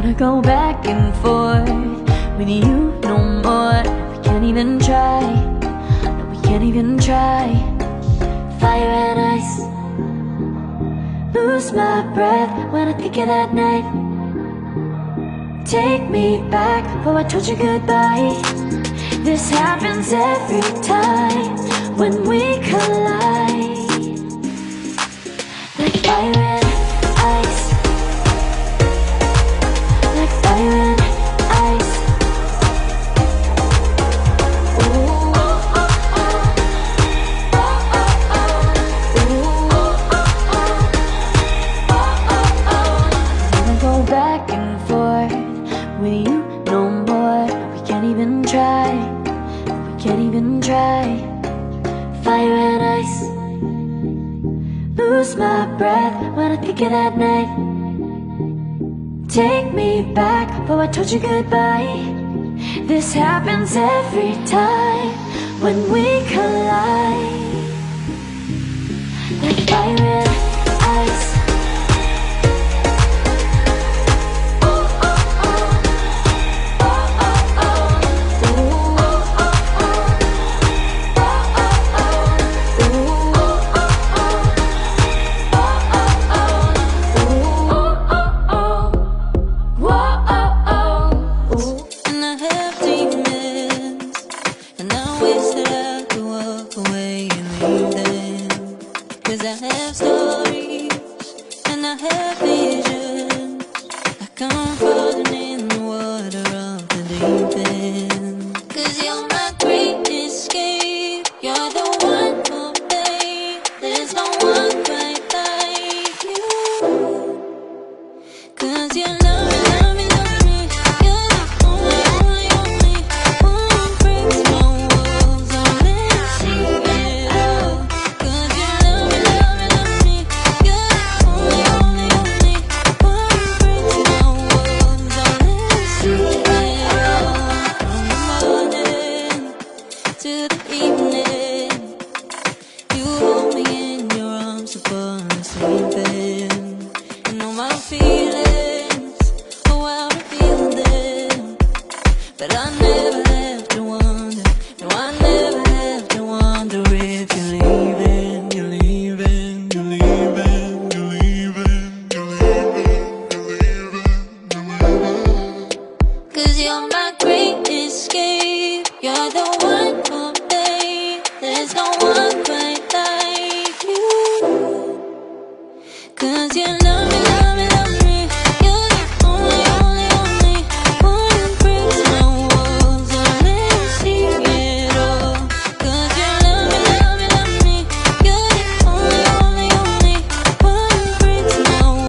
wanna go back and forth with you no more. We can't even try, no, we can't even try. Fire and ice, lose my breath when I think of that night. Take me back before I told you goodbye. This happens every time when we collide. Like fire and ice, like fire and ice. Ooh, oh, oh, oh. Oh, oh, oh. Ooh, oh, oh, oh. Oh, oh, oh. I wanna go back and forth with you no more. We can't even try, we can't even try. Fire and ice, lose my breath when I think of that night. Take me back before I told you goodbye. This happens every time when we collide. Like fire and ice. Oh, oh, oh. Oh, oh, oh. Ooh, oh, oh, oh. Oh, oh, oh. Ooh, oh, oh, oh. Oh, oh, oh. Ooh, oh, oh, oh. Whoa, oh, oh. Ooh. And I have demons, and I wish that I could walk away and leave them. 'Cause I have stories, and I have visions, like I'm falling in the water of the deep end. 'Cause you're my great escape, you're the one for me. There's no one quite like you. 'Cause you love me, love me, love me. You're the only, only, only one breaks my walls. I'll never see it all. 'Cause you love me, love me, love me. You're the only, only, only one breaks my walls. I'll never see it all. From the morning to the evening, you hold me in your arms before I'm sleeping. And all my feelings, oh, I feel them. But I never have to wonder, no, I never have to wonder if you're leaving, you're leaving, you're leaving, you're leaving, you're leaving, you're leaving, you're leaving. 'Cause you're my great escape, you're the one for me. There's no one quite like you. 'Cause you love me.